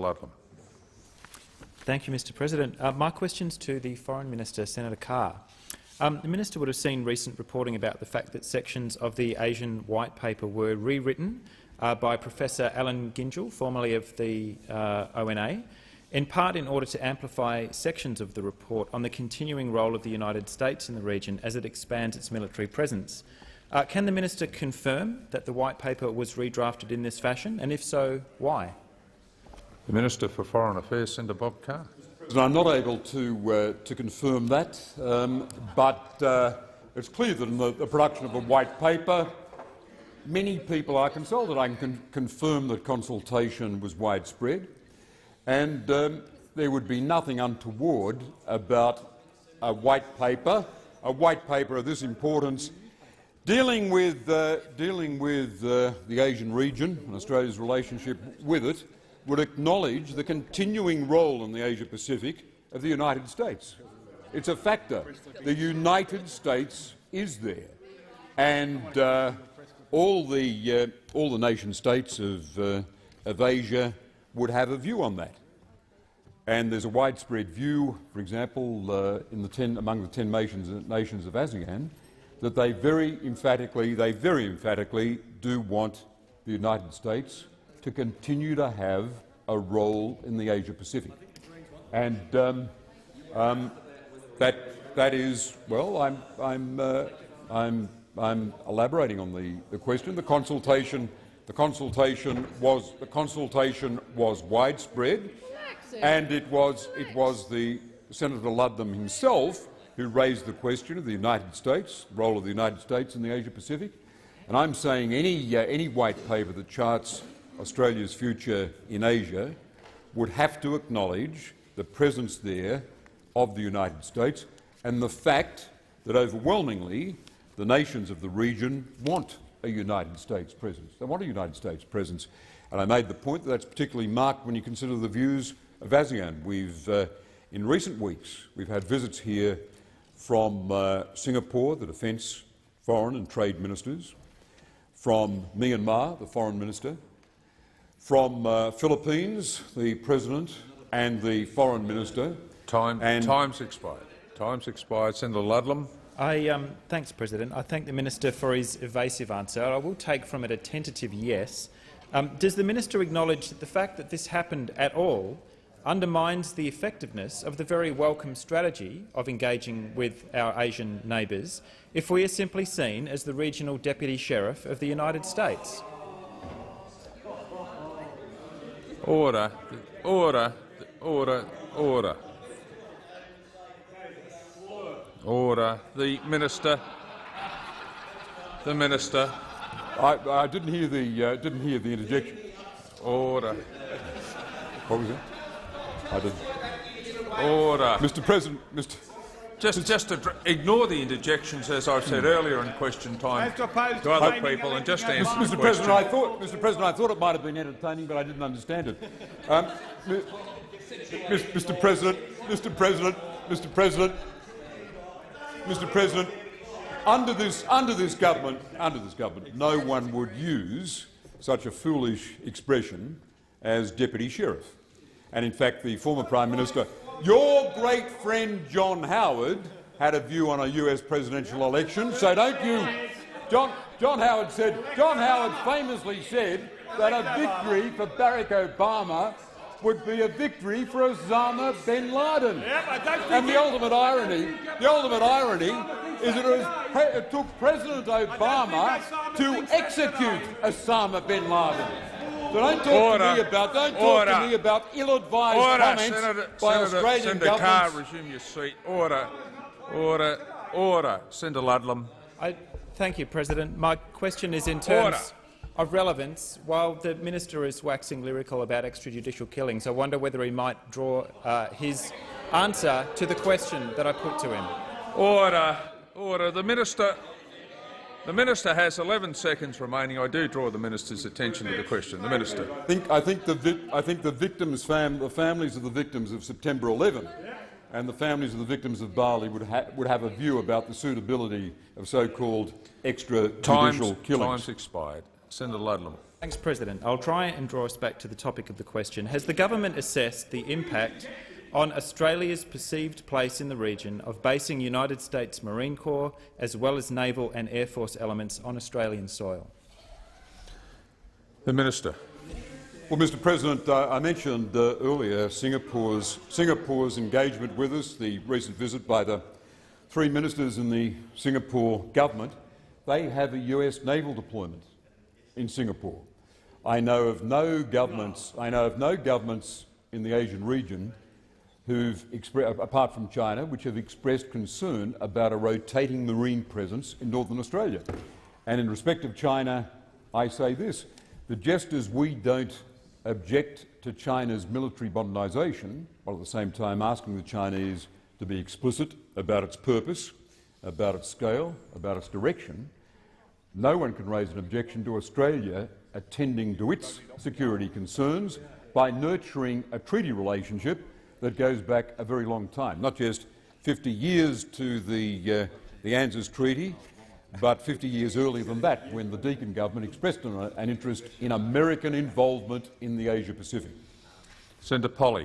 Ludlam. Thank you, Mr President. My question's to the Foreign Minister, Senator Carr. The Minister would have seen recent reporting about the fact that sections of the Asian White Paper were rewritten by Professor Alan Gingell, formerly of the ONA, in part in order to amplify sections of the report on the continuing role of the United States in the region as it expands its military presence. Can the Minister confirm that the White Paper was redrafted in this fashion, and if so, why? The Minister for Foreign Affairs, Senator Bob Carr. I'm not able to confirm that, but it's clear that in the production of a White Paper, many people are consulted. I can confirm that consultation was widespread, and there would be nothing untoward about a White Paper of this importance, dealing with the Asian region and Australia's relationship with it, would acknowledge the continuing role in the Asia-Pacific of the United States. It's a factor. The United States is there, and all the nation-states of Asia would have a view on that. And there's a widespread view, for example, among the 10 nations of ASEAN, that they very emphatically do want the United States to continue to have a role in the Asia-Pacific, and that is, well, I'm elaborating on the question. The consultation was widespread, and it was the Senator Ludlam himself who raised the question of the United States, the role of the United States in the Asia-Pacific. And I'm saying any White Paper that charts Australia's future in Asia would have to acknowledge the presence there of the United States and the fact that overwhelmingly the nations of the region want a United States presence. They want a United States presence. And I made the point that that's particularly marked when you consider the views of ASEAN. In recent weeks, we've had visits here from Singapore, the Defence, Foreign and Trade Ministers, from Myanmar, the Foreign Minister, from Philippines, the President and the Foreign Minister. Time's expired. Time's expired. Senator Ludlam. Thanks, President. I thank the Minister for his evasive answer. I will take from it a tentative yes. Does the Minister acknowledge that the fact that this happened at all undermines the effectiveness of the very welcome strategy of engaging with our Asian neighbours if we are simply seen as the regional Deputy Sheriff of the United States? Order. Order. Order. Order. Order. The Minister. The Minister. I didn't hear the interjection. Order. What was it? I didn't. Order. Mr. President, Just to ignore the interjections, as I've said earlier in question time to other people, and just answer the question. Mr. President, I thought it might have been entertaining, but I didn't understand it. Mr. President, under this government, no one would use such a foolish expression as deputy sheriff. And in fact, the former Prime Minister, your great friend John Howard, had a view on a US presidential election. So don't you? John Howard famously said that a victory for Barack Obama would be a victory for Osama bin Laden. And the ultimate irony is that it took President Obama to execute Osama bin Laden. So don't talk to me about ill-advised comments by Australian Senator governments. Carr, resume your seat. Order. Order. Order. Senator Ludlam. Thank you, President. My question is in terms of relevance. While the Minister is waxing lyrical about extrajudicial killings, I wonder whether he might draw his answer to the question that I put to him. Order. Order. The Minister has 11 seconds remaining. I do draw the Minister's attention to the question. The Minister. I think the families of the victims of September 11 and the families of the victims of Bali would have a view about the suitability of so-called extrajudicial killings. Time's expired. Senator Ludlam. Thanks, President. I'll try and draw us back to the topic of the question. Has the government assessed the impact on Australia's perceived place in the region of basing United States Marine Corps as well as naval and air force elements on Australian soil? The Minister. Well, Mr. President, I mentioned earlier Singapore's engagement with us, the recent visit by the 3 ministers in the Singapore government. They have a US naval deployment in Singapore. I know of no governments in the Asian region apart from China, which have expressed concern about a rotating marine presence in Northern Australia. And in respect of China, I say this, that just as we don't object to China's military modernisation, while at the same time asking the Chinese to be explicit about its purpose, about its scale, about its direction, no one can raise an objection to Australia attending to its security concerns by nurturing a treaty relationship that goes back a very long time, not just 50 years to the ANZUS Treaty, but 50 years earlier than that, when the Deakin government expressed an interest in American involvement in the Asia-Pacific. Senator Polley.